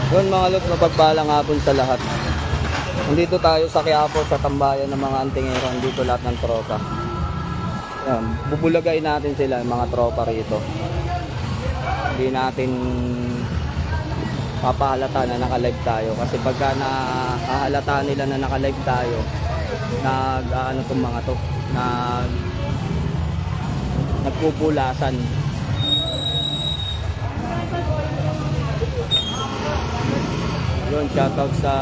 Yun mga lods, mapagpalang hapon sa lahat. Nandito tayo sa Quiapo sa tambayan ng mga antingero. Nandito lahat ng tropa. Yan, bubulagain natin sila, yung mga tropa rito. Hindi natin papahalata na naka-live tayo. Kasi pagka nahahalata nila na naka-live tayo, ano tong mga to, nagpupulasan. Yun, shoutout sa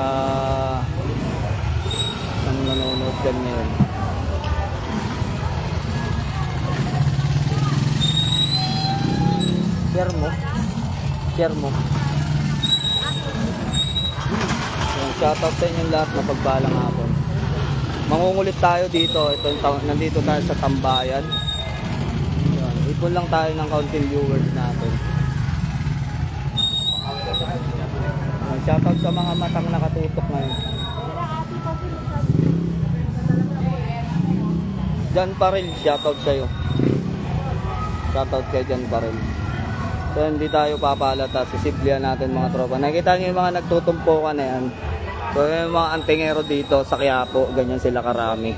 nanonood dyan ngayon. Share mo. Yun, shoutout sa inyong lahat, mapagpalang hapon. Mangungulit tayo dito. Nandito tayo sa tambayan. Yun, ipon lang tayo ng counting viewers natin. Shoutout sa mga matang nakatutok ngayon. Jan Paril, shoutout sa'yo. Shoutout kay Jan Paril. So hindi tayo papalata, sisiblihan natin mga tropa. Nakita nyo yung mga nagtutumpukan na yan. So yung mga antingero dito sa Quiapo, ganyan sila karami.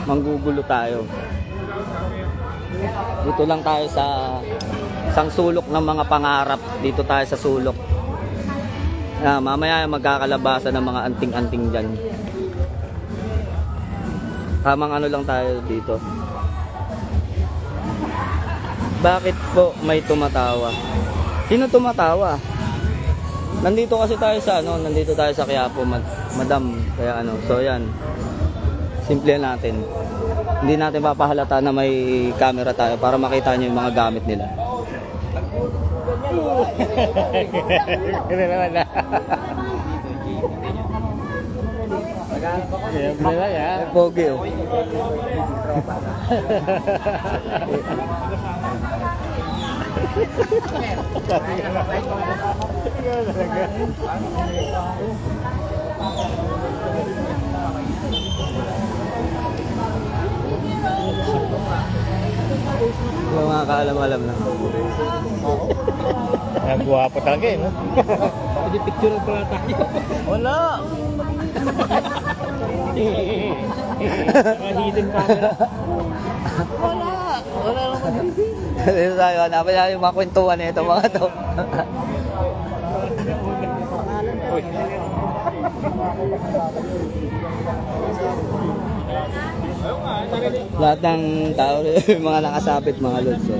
Manggugulo tayo. Dito lang tayo sa isang sulok ng mga pangarap. Dito tayo sa sulok. Mamaya magkakalabasan ng mga anting-anting dyan. Tamang ano lang tayo dito. Bakit po may tumatawa? Sino tumatawa? Nandito kasi tayo sa nandito tayo sa Quiapo, madam. Kaya so yan. Simple natin. Hindi natin papahalata na may camera tayo para makita nyo yung mga gamit nila. Pogi oh. Yung mga kaalam-alam na. Nagwapo talaga no? Pwede picture pala tayo. Wala! Hidden camera. Wala naman. Dito tayo, hanapin natin yung mga kwentuhan na ito mga to. Lahat ng tao, yung mga nakasapit mga lods. So,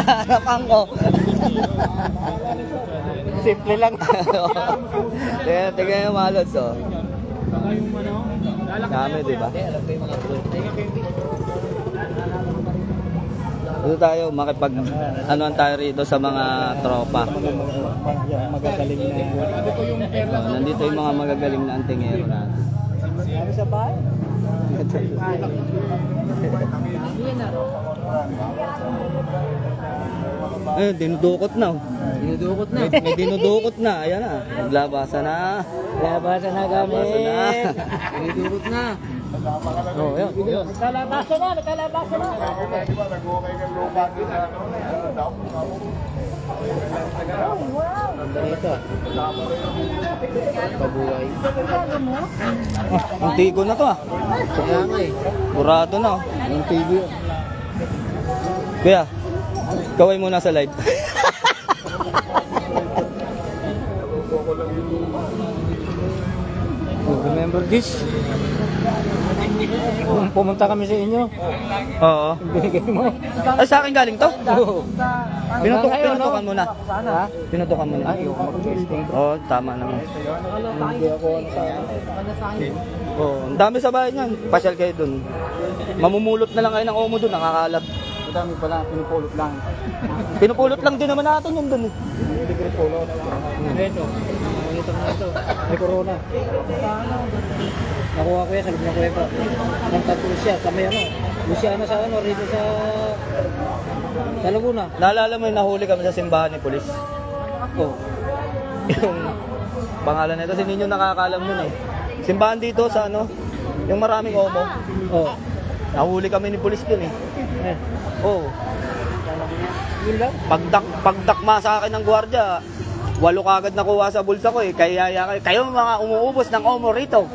harapan ko. Simple lang. Tingnan yung mga lods. Oh. Dami, diba? Dito tayo makipag anoan tayo rito sa mga tropa. Magagaling na. Nandito yung mga magagaling na antingero natin. Sa bahay? Dinudukot na. Dinudukot na. May dinudukot na. Ayan na. Naglabasan na. Labasan na kami. Dinudukot na. Oh, yun. Nakalabasan na. Ito. Pabuhay. Ang tigo na to ah. Kaya nga eh. Burado na. Ang TV. Kuya, kaway muna sa live. Remember this? Pumunta kami sa inyo. Oo. Binigay mo. Ay, sa akin galing to? Oo. Pinutukan mo na. Ha? Pinutukan mo na. Ay, yung mag-testing. Oo, tama naman. Hindi ako sa Oo, ang dami sa bahay niyan. Pasyal kayo dun. Mamumulot na lang kayo ng omo dun, nakakalat. Madami pala, pinupulot lang. Pinupulot lang din naman natin yun dun. Hindi ko pulot. Ito. Ito na ito. May corona. Nakuha ko yan, sabi na ko ito. Nang tattoo siya, kami Luciana sa rito sa Laguna. Naalala mo yung nahuli kami sa simbahan ni Pulis? Oo. Yung pangalan nito, hindi nyo nakakalam nun eh. Simbahan dito sa yung maraming omo. Oo. Nahuli kami ni pulis dun eh. Eh, Oo. yun lang. Pagdakma sa akin ng gwardiya, 8 kagad nakuha sa bulsa ko eh. Kaya kayo mga umuubos ng omo rito.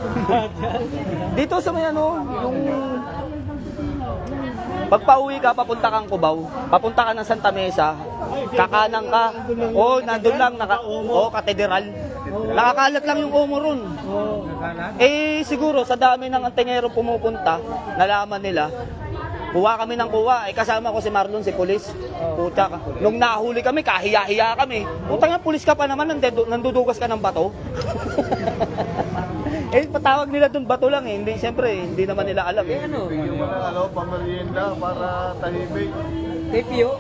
Dito sa may ano, yung pagpa-uwi ka, papunta kang Cubao, papunta ka ng Santa Mesa, kakanang ka, nandun lang, katedral. Nakakalat lang yung omo ron. Eh, siguro, sa dami ng antingero pumupunta, nalaman nila, kuha kami ng kuha. Kasama ko si Marlon, si pulis. Puta ka. Nung nahuli kami, kahiya-hiya kami. Puta nga, pulis ka pa naman, nandudugas ka ng bato. Patawag nila dun bato lang eh. Hindi, siyempre, hindi naman nila alam eh. Bigyan mo ng pamerienda para tahimik. Pipio.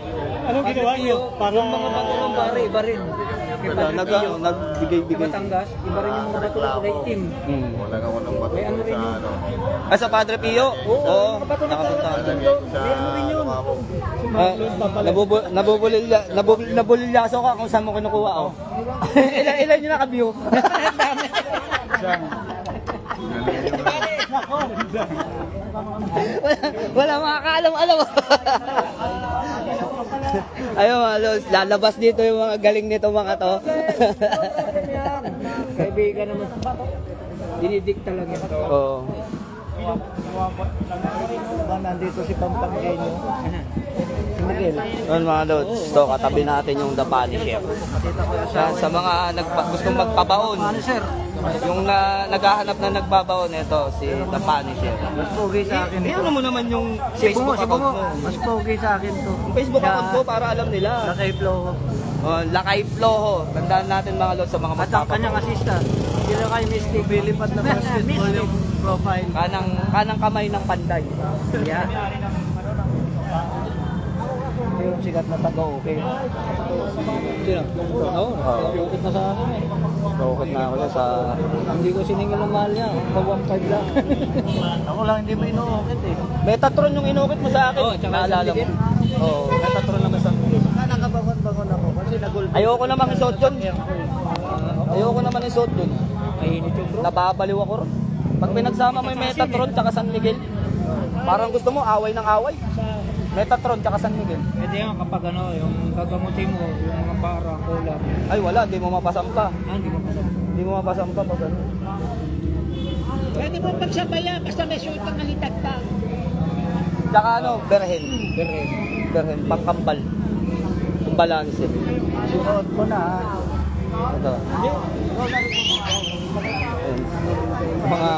Anong ginawa niyo? Yung mga bato ng bare, iba rin. Nagbigay-bigay. Batangas, iba rin yung mga bato ng kulay itim. Wala ka mo ng bato May ano rin sa yun. ano. Sa Padre Pio? Oo, mga bato ng nakapunta. Sa ano rin yun? Nabulilyaso ka kung saan mo kinukuha oh. Ilan yung naka-view? wala makakaalam-alam. Ayun mga Lods, lalabas dito yung mga galing nito mga to. Kaibigan naman. Dinidikta lang yan. Oo. Nandito si Pampanggenyo. Si Miguel. Yun mga Lods, ito katabi natin yung The Punisher. Yan, sa mga gustong magpabaon. Sir, Yung naghahanap na nagbabaon, ito si The Punisher. mas pogi sa akin ito. Ano mo naman yung Facebook account mo? Mas pogi sa akin to. Yung Facebook account ko para alam nila. Lakay Flow. Lakay Floho. Tandaan natin mga Lods sa mga At ang kanyang assistant. Hindi na kayo Mystic. Bilipad na basketball yung profile. Kanang kamay ng panday. Yeah. Ito yung sikat na taga-okay. Sino? Oo. Ukit na sa akin eh. Bakit na ako na sa... Hindi ko siningil ng mahal niya. Pag 1.5 lang. Ako lang hindi mo inuukit eh. Metatron yung inukit mo sa akin. Oo, tsaka Naalala San mo. Miguel. Oo, Metatron naman sa Miguel. Nakabangon-bangon ako kasi nagulpo. Ayoko namang isuot yun. Ayoko naman isuot yun. Mainit yung bro. Nababaliw ako ron. Pag pinagsama mo yung Metatron tsaka San Miguel, parang gusto mo away ng away. Metatron tsaka San Miguel. Pwede yan kapag ano, yung gagamutin mo, yung mga parang kulang. Ay wala, di mo mapasampa. Hindi mo pasok. Di mo mapasampa pag ano. Pwede mo pagsabaya, basta may shoot ang halitag pa. Tsaka ano, berhen. Berhen. Berhen, pangkambal. Yung balance. Suot mo na ha. Ito. Ayun. Mga...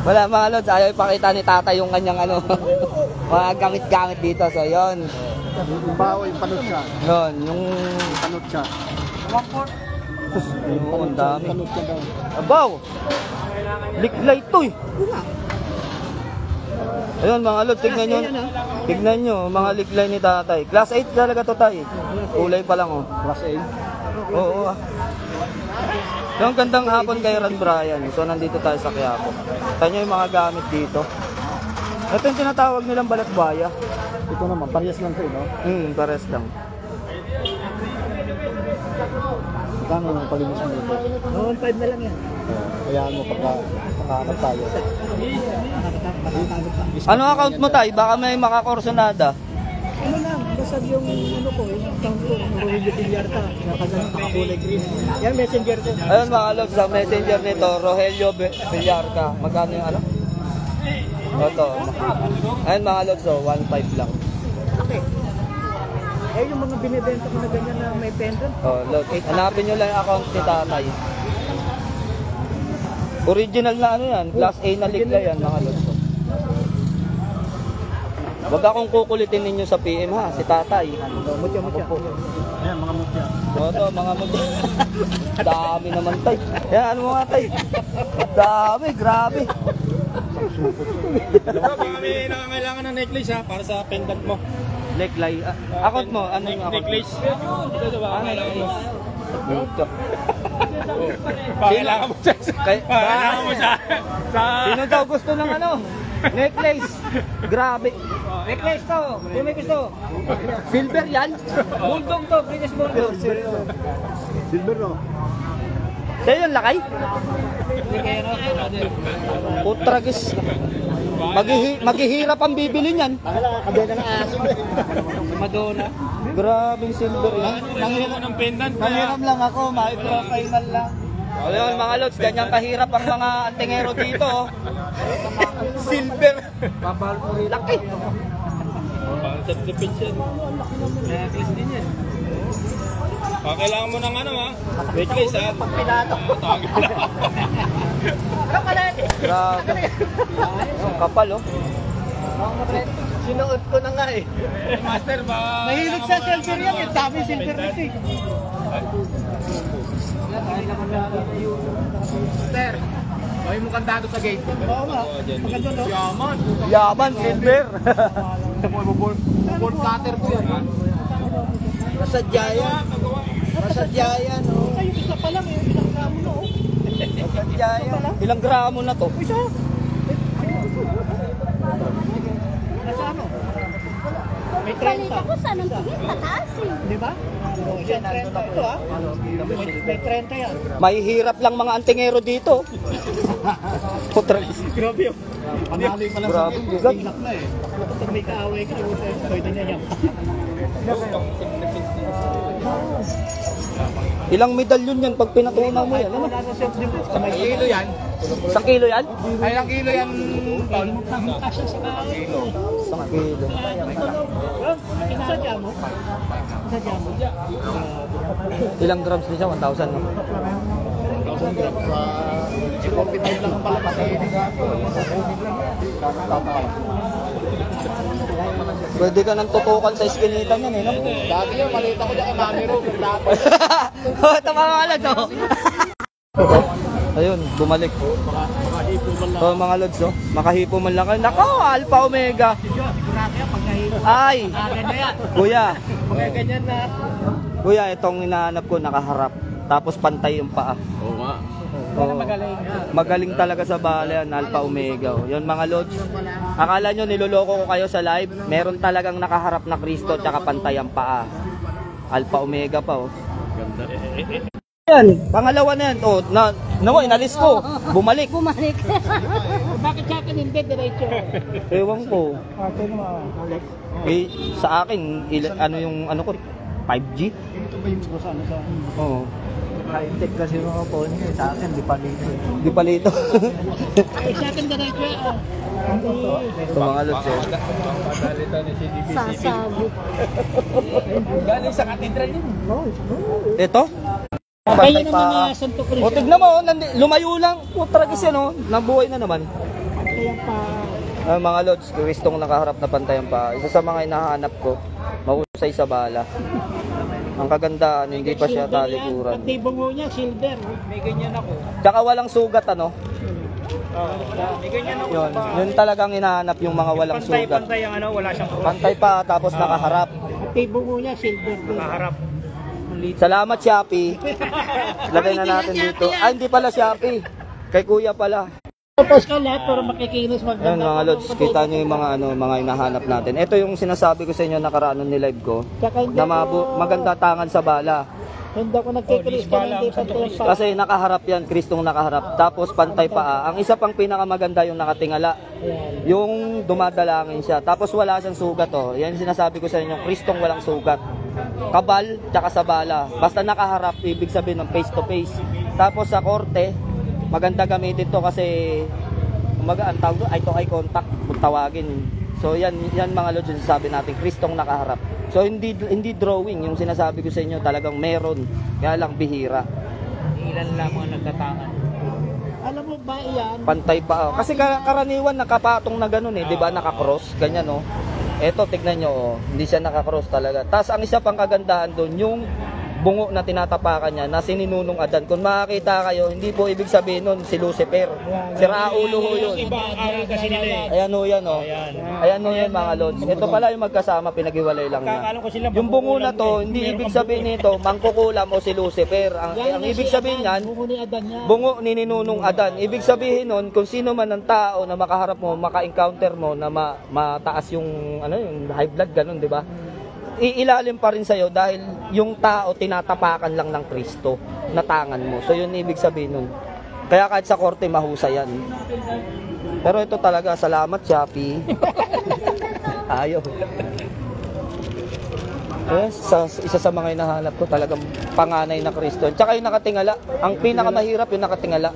Wala mga Lods, ayaw ipakita ni tata yung kanyang ano, mga gamit-gamit dito. So yon. Bawo yung panot siya. Yun, yung... Panot siya. Oo, ang dami. Panot siya daw. Abaw! Liklay to eh. Ayun mga Lods, tignan nyo. Tignan nyo, mga liklay ni tatay. Class 8 talaga to tay. Kulay pa lang oh. Class A. Oo. Yung gandang hapon kay Ran Brian. So nandito tayo sa Quiapo. Tanyo yung mga gamit dito. Ito yung tinatawag nilang balatbaya. Ito naman, parehas lang to, no? Pares lang. Kano yung palimus mo dito? Noon 5 na lang yan. Hayaan mo pagkahanap tayo. Ano account mo tay? Baka may makakorsonada. Ano lang, basta yung ano ko, yung account ko, Rogelio Villarta, nakakulay green. Yan, messenger ko. Ayun mga Lods, sa messenger nito, Rogelio Villarca. Magkano yung ano? Ito. Ayun mga Lods, 1.5 lang. Okay. Eh, yung mga binibenta ko na ganyan na may pendant. Oh, Lods. Hanapin nyo lang yung account ni tatay. Original na ano yan, class A na ligla yan mga Lods. Wag akong kukulitin ninyo sa PM ha, si tatay. Mutya. Ayan, mga mutya. Ito, mga mutya. Dami naman tay. Yan, ano mo nga tay? Dami, grabe. Baka may nangangailangan ng necklace ha, para sa pendant mo. Necklace. Account mo, ano yung account? Necklace. Dito ba? Kailangan mo. Dito. Kailangan mo sa... Kailangan mo sa... Sino daw gusto ng ano? Necklace. Grabe. Necklace to, kung may gusto. Silver yan? Bulldog to, British Bulldog. Silver, no? Kaya yun, lakay? Putragis. Maghihirap ang bibili niyan. Kabila ng aso. Madonna. Grabing silver yan. Nangiram mo ng pendant. Nangiram lang ako, micro-final lang. O yun mga lods, ganyan kahirap ang mga antingero dito. Oh. Silver. Laki. Pang certificate yan. Necklace din yan. Kailangan mo ng ano ha? Necklace ha? Pagpinato. Grabe. Ang kapal oh. Sinuot ko na nga eh. Master ba? Mahilig sa silver yan, yung dami silver nito eh. Sir, gawin mo kantado sa gate. Oo nga, maganda no? Yaman. Yaman, silver. Ball cutter ko yan. Nasadya yan. Nasadya yan, oh. Kayo isa pa lang eh, ilang gramo na oh. Nasadya yan. Ilang gramo na to? Isa. Nasa ano? May 30. Balik ako sa nang tingin, pataas eh. Di ba? Yan, 30 ito ah. May 30 yan. Mahihirap lang mga antingero dito. Putragis. Grabe yun. Panalo pa lang Grabe, sa bigat. pilak na eh. Pag may kaaway ka, pwede niya yan. Ilang medalyon yan pag pinatunaw mo yan? Ano? Wala na self-defense. May kilo yan. 1 kilo yan? Ay, ilang kilo yan. Kasya sa kaaway. 1 kilo. Sadya mo? Sadya mo? Ilang grams din siya? 1,000 no? 1,000 grams sa... Si Competitive lang ang palapas eh. Pwede ka nang tutukan sa iskinitan yan eh, no? Dati yun, malita ko dyan kay Mami Ro. Oh, tama nga lang, no? Ayun, bumalik. Oh, mga lods, oh. Makahipo man lang kayo. Nako, Alpha Omega. Ay, kuya. Ganyan na. Kuya, itong hinahanap ko, nakaharap. Tapos pantay yung paa. Oo nga. Oh, magaling talaga sa bala yan, Alpha Omega. Oh. Yun mga lods. Akala nyo niloloko ko kayo sa live, meron talagang nakaharap na Kristo at pantay ang paa. Alpha Omega pa oh. Ganda. Yan, pangalawa na yan. Oh, inalis ko. Bumalik. Bumalik. Bakit sa akin hindi diretso? Ewan ko. Ate naman. Eh, sa akin, ano yung ano ko? 5G? Ito ba yung sa ano sa... Oo. High-tech kasi mga phone niya. Sa akin, di pa dito. Di pala ito. Ay, sa akin diretso ah. Ito mga lods oh. Pagdalita ni CDBCP. Sasabog. Galing sa katedral yun. Ito? Kaya Pantay ng mga Santo Cristo. O, tignan mo, oh, lumayo lang. Putragis yan oh. Nabuhay na naman. Kaya pa... Mga lods, Kristong nakaharap na pantayan pa. Isa sa mga hinahanap ko, mahusay sa bala. Ang kagandaan, hindi pa siya talikuran. Pati bungo niya, silver. May ganyan ako. Tsaka walang sugat ano. May ganyan ako. Yun talagang hinahanap yung mga walang sugat. Pantay ang ano, wala siyang Pantay pa, tapos nakaharap. Pati bungo niya, silver. Nakaharap. Salamat Shopee. Lagay na natin dito. Ah, hindi pala Shopee. Kay kuya pala. Tapos ka lahat para makikinis maganda. Ayun mga lods, kita nyo yung mga hinahanap natin. Ito yung sinasabi ko sa inyo nakaraan ni live ko. Na maganda tangan sa bala. Hindi ako nagkikinis ka, hindi pantay pa. Kasi nakaharap yan, Kristong nakaharap. Tapos pantay paa. Ang isa pang pinakamaganda yung nakatingala. Yung dumadalangin siya. Tapos wala siyang sugat oh. Yan yung sinasabi ko sa inyo, Kristong walang sugat. Kabal, tsaka sa bala. Basta nakaharap, ibig sabihin ng face to face. Tapos sa korte, maganda gamitin to kasi ang tawag doon, eye to eye contact kung tawagin. So yan mga lods, sabi natin, Kristong nakaharap. So hindi drawing, yung sinasabi ko sa inyo talagang meron, kaya lang bihira. Ilan lang mga nagtatangan. Alam mo ba yan? Pantay pa. Kasi karaniwan nakapatong na ganun eh, 'di ba? Naka-cross, ganyan oh. Eto tignan nyo oh, hindi siya naka-cross talaga. Tapos ang isa pang kagandahan doon, yung bungo na tinatapakan niya na sininunong Adan. Kung makakita kayo, hindi po ibig sabihin nun si Lucifer. Si Raulo ho yun. Ibang araw kasi nila eh. Ayan ho yan oh. Ayan ho yan mga lods. Ito pala yung magkasama, pinaghiwalay lang yan. Yung bungo na to, hindi ibig sabihin nito mangkukulam o si Lucifer. Ang ibig sabihin yan, bungo ni ninunong Adan. Ibig sabihin nun, kung sino man ang tao na makaharap mo, maka-encounter mo na mataas yung, yung high blood, ganun, di ba? Iilalim pa rin sa'yo dahil yung tao tinatapakan lang ng Kristo na tangan mo. So yun ibig sabihin nun. Kaya kahit sa korte mahusay yan. Pero ito talaga, salamat Shopee. Ayaw. Isa sa mga hinahanap ko talagang panganay na Kristo. Tsaka yung nakatingala. Ang pinakamahirap yung nakatingala.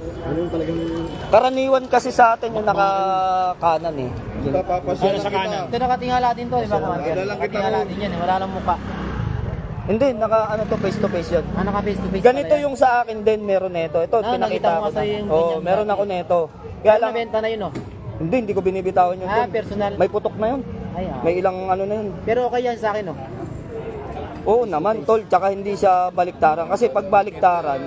Karaniwan kasi sa atin yung nakakanan eh. Papapasya sa kanan. Ito nakatingala din to, di ba? Nakatingala din yan, wala lang muka. Hindi, face to face yan. Naka face to face. Ganito yung sa akin din, meron nito. Ito, nakita pinakita mo ko kasi na. yung Oo, ganyan meron dati. ako nito. Kaya lang, nabenta na yun, oh. Hindi ko binibitawan yun. Ah, dun. personal. May putok na yun. Ay, May ilang ano na yun. Pero okay yan sa akin, oh. Oo naman, tol. Tsaka hindi siya baliktaran. Kasi pag baliktaran,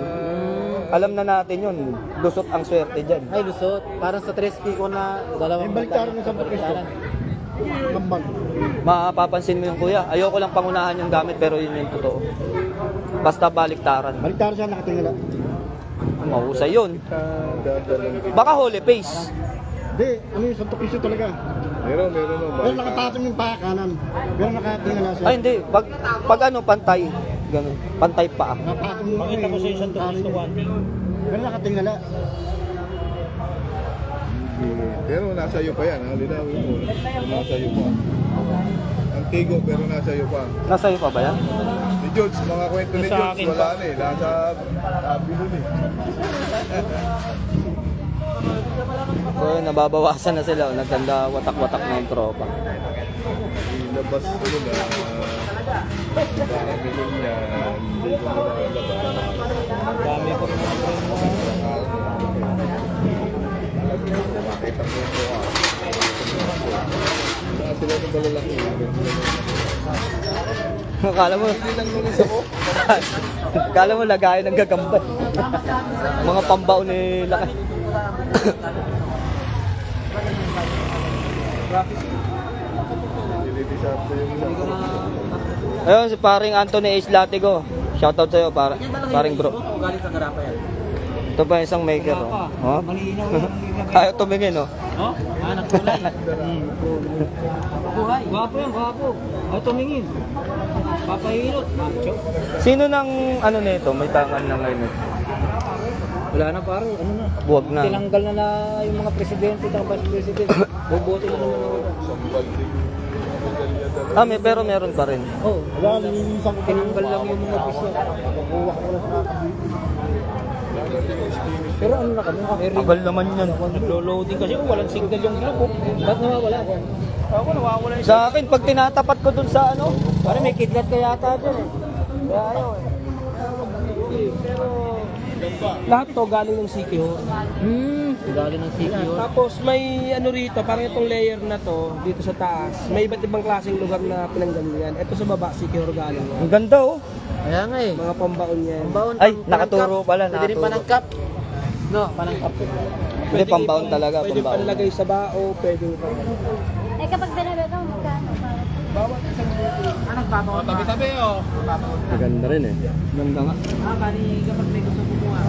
alam na natin yun. Lusot ang swerte dyan. Ay, lusot. Parang sa 3 ko na dalawang baliktaran ng 10 piso. Kambag. Mapapansin mo yung kuya. Ayoko lang pangunahan yung gamit pero yun yung totoo. Basta baliktaran. Baliktaran siya nakatingala. Mahusay yun. Baka holy face. Hindi, ano yung 10 piso talaga. Meron. Pero nakapatong yung paa kanan. Pero nakatingala siya. Ay hindi. Pag ano, pantay. Ganun. Pantay pa. Nakapatong yung pakita ko sa isang 10 piso. Pero nakatingala. Pero nasa iyo pa yan, ha? Linawin mo. Nasa iyo pa. Ang tigo, pero nasa iyo pa. Nasa iyo pa ba yan? Ni George, mga kwento ni George, wala na eh. Nasa bilon eh. So nababawasan na sila. Nagkanda watak-watak na yung tropa. Ilabas ko na. Parang bilon niya. Hindi ko malalabas. Dami ko rin Makita mo ito ha. Sila ng balalaki. Akala mo, akala mo lagayan ng gagamba. Mga pambao ni Laki. Ayun, si paring Anthony Ace Latigo. Shoutout sa'yo, paring bro. Galing sa Garapa yan. Ito pa isang maker, oh. Oh? Ayaw tumingin, oh. Oh? Anak kulay. Buhay. Gwapo yan, gwapo. Ay, tumingin. Papahilot. Macho. Sino nang ano nito? May tangan na ngayon. Wala na pare, ano na. Buwag na. Tinanggal na yung mga presidente at vice president. Boboto na naman ako. Pero meron pa rin. Oh, wala lang. Tinanggal lang yung mga piso. Nakuha ko lang sa pero ano na kami? Abal naman yan. Naglo-loading kasi walang signal yung globe. Ba't nawawala? Ako nawawala yung Sa akin, pag tinatapat ko dun sa ano, pare may kidlat ka yata dyan eh. Kaya ayaw eh. Pero Lahat to galing ng CKO. galing ng CQ. Tapos may ano rito, parang itong layer na to, dito sa taas, may iba't ibang klaseng lugar na pinanggalingan. Ito sa baba, CKO galing. ang ganda oh. Kaya nga eh. Mga pambaon yan. Pambaon, Ay, pang- nakaturo panangkap. pala, Pwede rin nakaturo. panangkap. No, panangkap. Hindi, pambaon talaga, Pwede pambaon. panlagay sa bao, pwede Eh kapag binabagaw, magkano? Anong babaw? Tabi-tabi, oh. Maganda rin eh. Ganda nga. Bali kapag may gusto kumuha.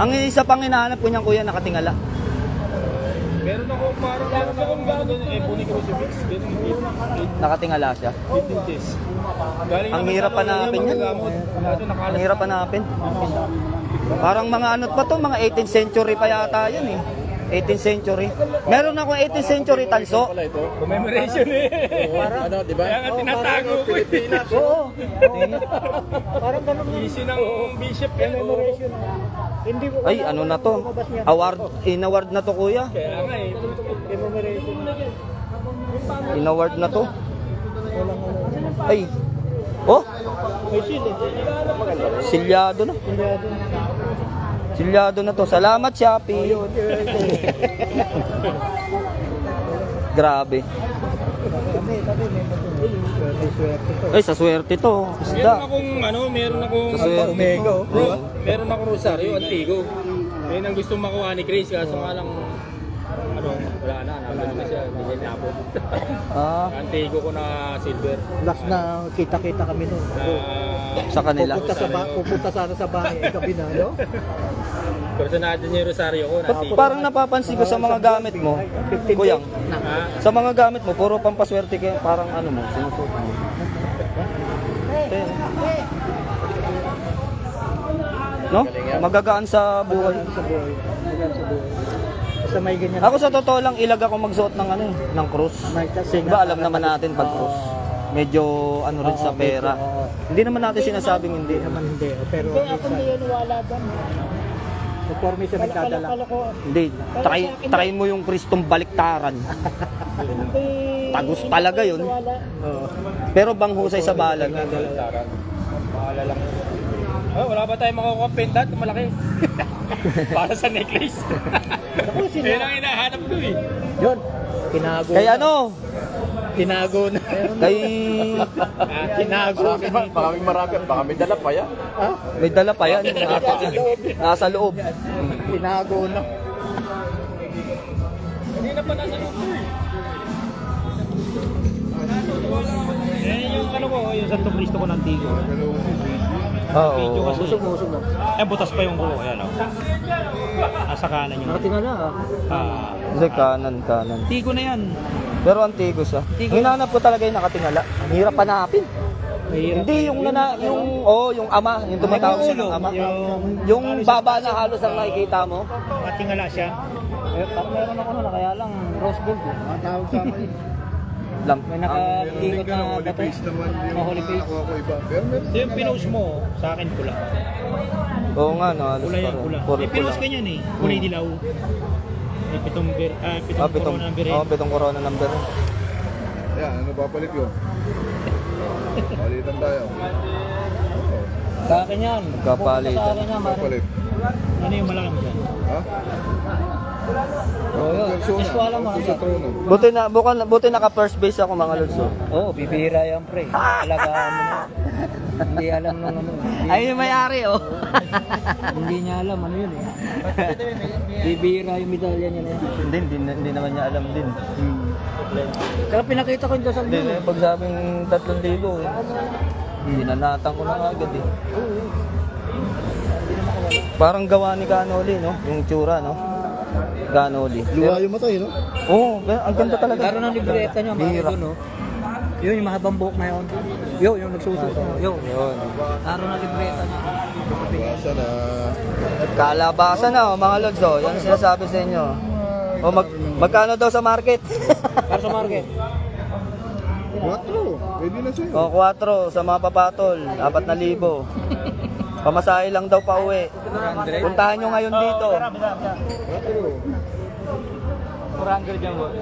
Ang isa pang hinahanap ko niyan kuya, nakatingala. Meron akong gano'n doon, Ebony Crucifix. Nakatingala siya. 15 days. Ang hirap hanapin yan. Ang hirap hanapin. Parang mga ano pa to, mga 18th century pa yata yan eh. 18th century. Meron ako 18th century tanso. Commemoration eh. Ano, di ba? Kaya nga tinatago ko eh. Oo. Parang ganun yun. Isi ng bishop yan. Hindi ko Ay, ano na to? Award, in-award na to kuya. Kaya nga eh. In-award na to. Ay. Oh, silyado na. Silyado na to. Salamat Shopee. Grabe. Ay, sa swerte to. Meron Isda. akong meron akong Sa swerte to. meron akong Rosario, Antigo. Yun ang gusto makuha ni Chris, kaso nga lang wala na, nabili na siya, hindi niya inabot. Ah, Antigo ko na silver. Last na kita-kita kami noon. sa kanila. Pupunta sana sa bahay, gabi na, no? Personado niya yung Rosario ko. Parang napapansin ko sa mga gamit mo, Kuyang. Sa mga gamit mo, puro pampaswerte kayo, parang ano mo, sinusuot mo. No? Magagaan sa buhay. Basta may ganyan. Ako sa totoo lang, ilag ako magsuot ng ano, ng cross. Diba alam naman natin pag cross. Medyo ano rin sa pera. Hindi naman natin sinasabing hindi. Naman hindi. Pero ako hindi yun wala doon. Conforme siya nagdadala. Hindi. Try mo yung Kristong baliktaran. Tagus talaga yun. Pero banghusay sa balag. Bahala lang. Oh, wala ba tayong makukuha pendant? Malaki. Para sa necklace. Yun ang hinahanap ko eh. Yun. Tinago. Kay ano? Tinago na. Kay... Tinago. Baka may marami. Baka may dala pa yan. Ha? May dala pa yan. Nasa loob. Tinago na. Hindi na pa nasa loob eh. Yung ano ko, yung Santo Cristo ko ng Tigo. Oo. Busog na. Butas pa yung kuko. Ayan o. Nasa kanan yung... Nakatingala Hindi, kanan. Tigo na yan. Pero antigo siya. Hinanap ko talaga yung nakatingala. Hirap hanapin. Hindi yung yung ama, yung tumatawag siya ng ama. Yung baba na halos ang nakikita mo. Nakatingala siya. Meron ako na kaya lang rose gold. Tawag sa amin. May nakaikot na Holy face naman yung Holy face. nakuha ko iba. Pero meron. Yung pinost mo, sa akin pula. Oo nga, no, halos Pula yan, parang pula. puro Pinost ka niyan eh. Kulay dilaw. May pitong corona ng birin. pitong corona number. Yan, ano papalit yun? Palitan tayo. Sa akin yan. Kapalitan. Sa akin yan, Papalit. Ano yung malaki mo dyan? Ha? Oo, yun. Persona. Gusto ko alam Ito sa trono. Buti naka first base ako mga lodso. Oo, bibira yan pre. Alagaan mo na. Hindi alam nung ano. Ay, yung may-ari oh. Hindi niya alam ano yun eh. Bibira yung medalya niya na yan. Hindi naman niya alam din. Kaya pinakita ko yung dasal Hindi, niya. pag sabing 3,000 dinanatan ko na agad eh. Parang gawa ni Ganoli, no? Yung tsura, no? Ganoli. Luwa yung mata, no? Oo, ang ganda talaga. Laro ng libreta niya, Bihira. mga no? Yun, yung mahabang buhok na yun. Yun, yung nagsususo. Yun. Yun. Laro ng libreta niya. Basa na. Kalabasan na, oh, mga lods, oh. Yan ang sinasabi sa inyo. O, magkano daw sa market? Para sa market. 4. Pwede na sa'yo. O, 4 sa mga papatol, 4,000. Pamasahe lang daw pa uwi. Puntahan nyo ngayon dito. 4.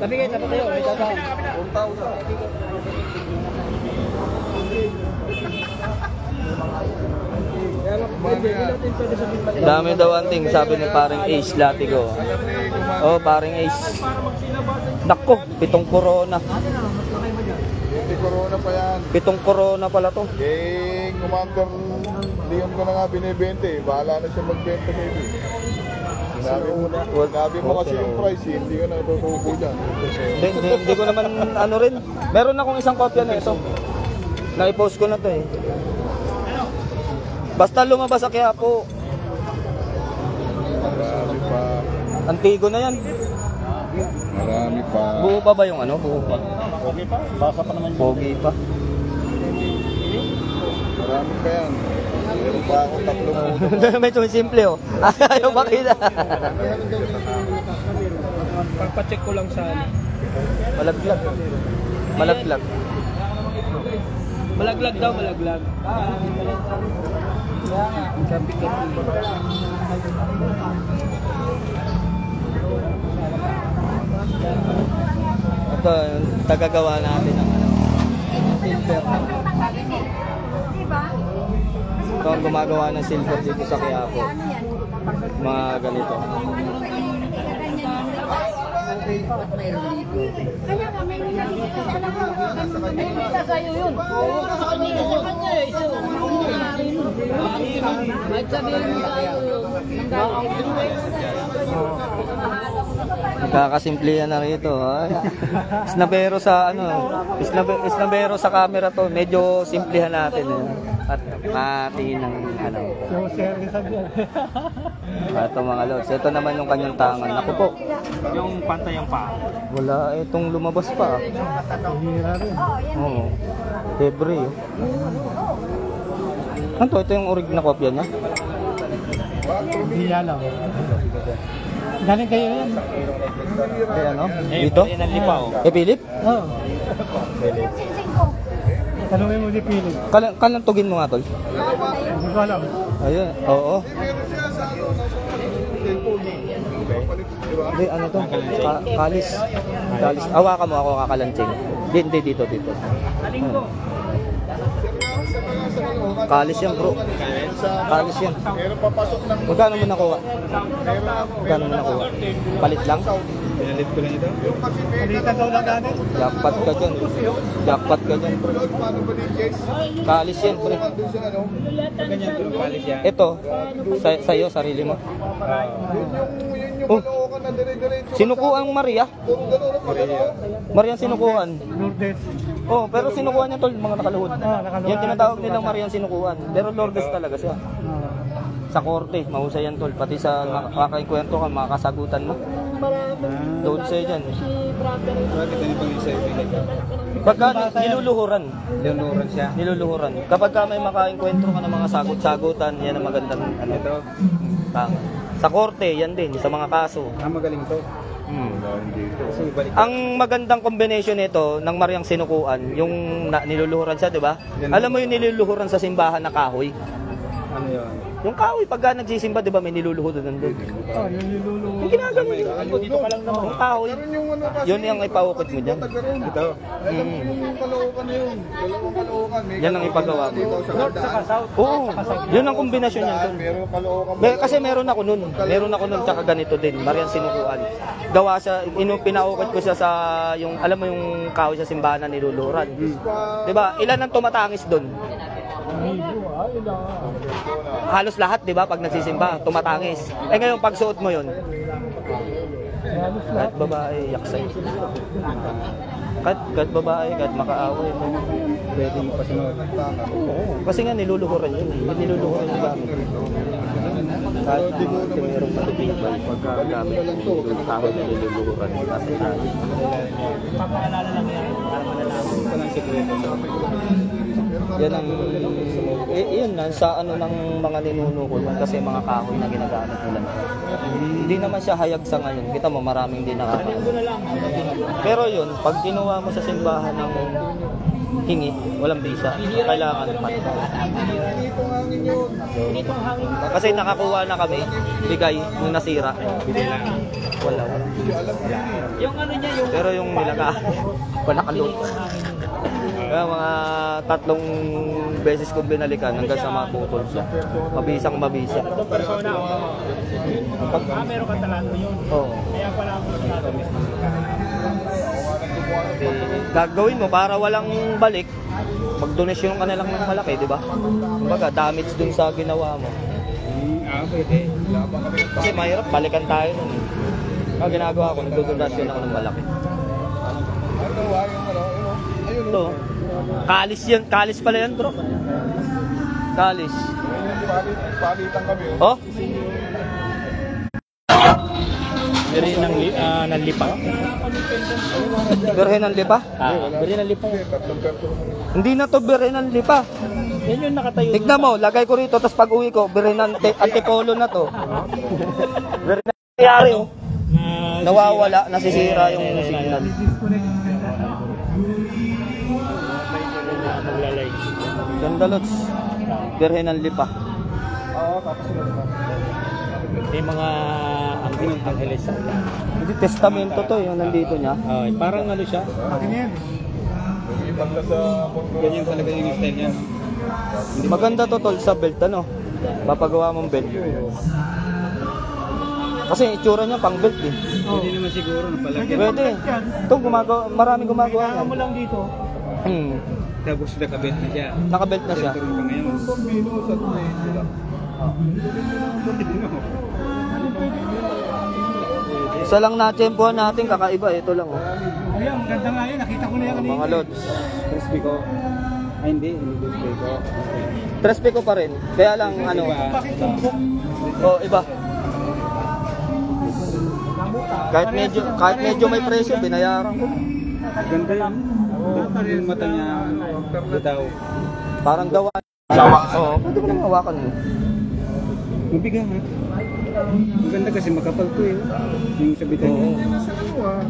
Tabi kayo, may dadaan. Dami daw anting, sabi ni paring Ace Latigo. Oh, paring Ace. Nako, 7 corona. Hindi corona pa yan. 7 corona pala to. Eh, Commander Leon ko na nga binibenta eh. Bahala na siya magbenta sa iyo. Sinabi mo kasi yung price eh. Hindi ka na tutubo dyan. Hindi ko naman ano rin. Meron akong isang kopya na ito. Na-post ko na to eh. Basta lumabas sa Quiapo. Marami pa. Antigo na yan. Marami pa. Buo pa ba yung ano? Buo pa. Okay pa? Basa pa naman Pogi pa. Marami pa yan. Meron pa ako 3 Medyo simple oh. Ayaw makita. Pagpacheck ko lang sa... Malaglag. Malaglag. Malaglag daw, malaglag. Ito, tagagawa natin ng ano. Silver. Ito ang gumagawa ng silver dito sa Quiapo. Mga ganito. Sa'yo yun. Oo, sa kanya eh. May sabihin mo sa'yo yun. Nagkakasimplihan na rito. Isnabero sa ano, isnabero sa camera to. Medyo simplihan natin. At makatingin ng ano. Ito mga lods. Ito naman yung kanyang tangan. Naku po. Yung pantay yung pa. Wala, itong lumabas pa. Oo. Hebre. Ano to? Ito yung orig na kopya niya? Hindi alam. Galing kayo yan. Kaya ano? Dito? Lipa, oh. Philip? Oo. Tanungin mo di Philip. Kalang tugin mo nga tol? Hindi ko alam. Ayun, oo. Hindi, ano to? Kalis. Kalis. Awakan mo ako kakalansing. Hindi, dito. Kalis yan bro. Kalis yan. Magkano mo nakuha? Magkano mo nakuha? Palit lang? Pinalit ko lang ito. Palitan daw lang natin. Jackpot ka dyan. Jackpot ka dyan. Kalis yan bro. Ganyan to, palis yan. Ito, sa'yo, sarili mo. Oh, sinukuan Maria. Maria sinukuan. Lourdes. Oh, pero sinukuan niya tol, mga nakaluhod. Nakaluhod. Yung tinatawag nilang Marian sinukuan. Pero Lourdes talaga siya. Sa korte, mahusay yan tol. Pati sa makakakwento ka, makakasagutan mo. Doon siya dyan. Bakit ano pang isa yung pinag? Pagka niluluhuran. Linunuran siya. Niluluhuran. Kapag ka may makainkwentro ka ng mga sagot-sagutan, yan ang magandang ano. Ito. Tama. Sa korte, yan din. Sa mga kaso. Magaling to. Kasi balik. Ang magandang combination nito ng Mariang sinukuan, yung niluluhuran siya, di ba? Alam mo yung niluluhuran sa simbahan na kahoy? Ano yun? Yung kahoy, pagka nagsisimba, di ba, may niluluhuran doon. Oh, yung niluluho. Yung ginagawa yun. Dito pa lang naman. Yung kahoy, yun yung ipawukot mo dyan. Ito. Alam mo yung kalookan na yun. Dalawang kalookan. Yan ang ipagawa mo. North sa south. Oo, yun ang kombinasyon yan doon. Meron kalookan. Kasi meron ako nun. Meron ako nun, tsaka ganito din. Mariang sinukuan. Gawa siya, pinaukot ko siya sa, yung, alam mo yung kahoy sa simbahan na niluluhuran. Di ba? Ilan ang tumatangis doon? Halos lahat, di ba? Pag nagsisimba, tumatangis. Eh ngayon, pag suot mo yun, kahit babae, yaksay. Kahit babae, kahit makaaway mo, pwede mo pa sinuot. Oo, kasi nga niluluhuran yun. Niluluhuran yung gamit. Kahit na mayroong matitibay, pagka gamit yung kahoy na niluluhuran, kasi tayo. Papaalala lang yan. Para malalaman ko lang sikreto. Yan ang yun na sa ano ng mga ninunukol kasi mga kahoy na ginagamit nila. Hindi naman siya hayag sa ngayon. Kita mo maraming din nakakaano. Pero yun, pag kinuha mo sa simbahan ng hingi, walang bisa, kailangan pa. Kasi nakakuha na kami, bigay nung nasira. Wala. Yung ano niya, yung Pero yung nilaga, wala kalot. Kaya mga 3 beses ko binalikan hanggang sa maputol siya. Mabisang mabisa. persona. Meron ka talento yun. Oo. Kaya pala ako nagtatanong. Gagawin mo para walang balik, mag-donation ka na lang ng malaki, di ba? Kumbaga, damage dun sa ginawa mo. Pwede. Kasi mahirap, balikan tayo nun. Kaya ginagawa ko, nag-donation ako ng malaki. Ito, kalis yan, kalis pala yan bro. Kalis. Palitan kami. Oh? Biri ng lipa. Birhen ng lipa? Biri ng lipa. Hindi na to birhen ng lipa. Yan yung nakatayo. Tignan mo, lagay ko rito, tapos pag uwi ko, birhen ng antipolo na to. Birhen na nangyari oh. Nawawala, nasisira yung signal. Maglalike. Ganda lots. Birhen ng lipa. May mga angeles sa ulan. Hindi, testamento to, yung nandito niya. Parang ano siya? Ganyan talaga yung style niya. Maganda to tol sa belt, ano? Papagawa mong belt. Kasi itsura niya pang belt eh. Hindi naman siguro napalagyan. Pwede. Ito, maraming gumagawa yan. Mo lang dito. Tapos nakabelt na siya. Nakabelt na siya. Pero pa ngayon. Isa lang na-tempohan natin, kakaiba. Ito lang oh. Ayan, ganda nga yun. Nakita ko na yan kanina. Mga lods. Crispy ko. Ay, hindi ko. Trespe ko pa rin. Kaya lang ano. Oh, iba. Kahit medyo may presyo, binayaran ko. Ganda yun. Yung mata niya, bitaw. Parang gawa. Oo, pwede mo nang hawakan mo. Mabigang ha. Maganda kasi makapal to eh. Yung sa bitaw.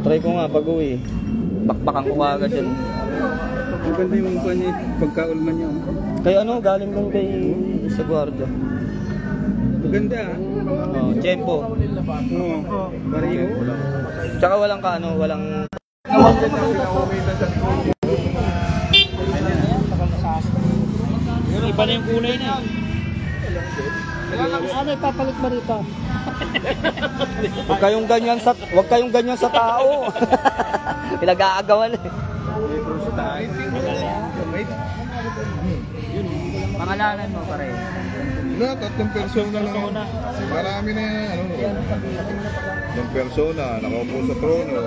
Try ko nga pag-uwi. Bakbakan ko agad yan. Maganda yung kanya pagkaulman niya. Kaya ano, galing doon kay sa gwardiya. Maganda ha. Oh, Jembo. Oo. Pareho. Tsaka walang walang... Iba na yung kulay na. Ano ipapalit ba rito? Huwag kayong ganyan sa tao. Pinag-aagawan eh. Pangalanan mo pare. Na, tatlong persona lang. Marami na yan. Ano? Tatlong persona, nakaupo sa trono.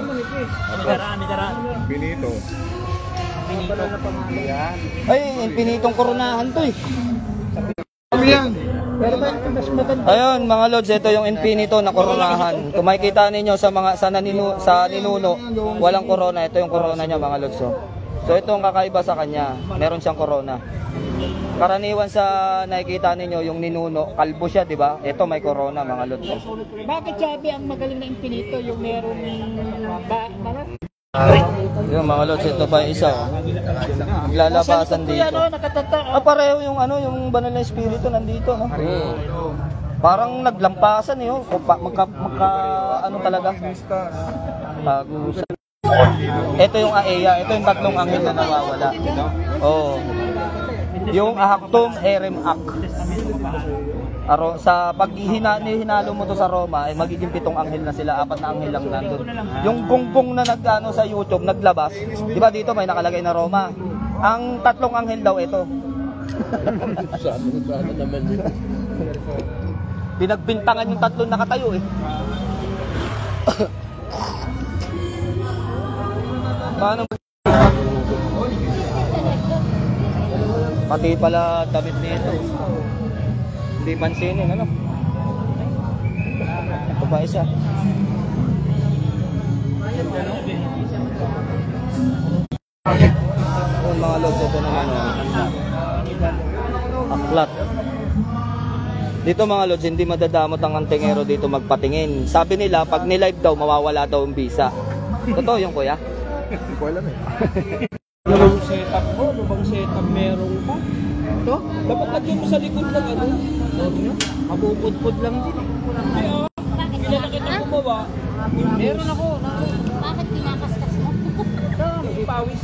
Pinito. Ay, infinitong koronahan to eh. Kami yan. Pero ba yung mas maganda? Ayun mga lods, ito yung infinito na koronahan. Kung makikita ninyo sa mga sa ninuno, walang corona. Ito yung corona niya mga lods. So ito ang kakaiba sa kanya. Meron siyang corona. Karaniwan sa nakikita ninyo yung ninuno, kalbo siya, di ba? Ito may corona mga lods. Bakit sabi ang magaling na infinito yung meron Yung mga lods, ito pa yung isa. Maglalabasan dito. Pareho yung yung banal na espiritu nandito, no? Parang naglampasan eh, oh. Magka talaga. Tagusan. Ito yung Aeya, ito yung tatlong anghel na nawawala. Oo. Yung Ahaktum Erem Ak. Sa hinalo mo to sa Roma, ay magiging 7 anghel na sila, 4 na anghel lang nandun. Yung gunggong na sa YouTube, naglabas, di ba dito may nakalagay na Roma? Ang 3 anghel daw ito. Sana naman yun. Pinagbintangan yung 3 nakatayo eh. Paano? Pati pala damit nito. Hindi pansinin, ano? Ito pa isa. Oh, mga lods, ito naman, aklat. Dito mga lods, hindi madadamot ang antingero dito magpatingin. Sabi nila, pag nilive daw, mawawala daw ang visa. Totoo yung kuya? Hindi ko alam eh. Anong setup mo? Ano bang setup meron pa? Ito? Dapat lagyan mo sa likod ng ano? Mabupudpud lang din. Kaya, kilala kita gumawa. Meron ako. Bakit kinakaskas mo? Pawis.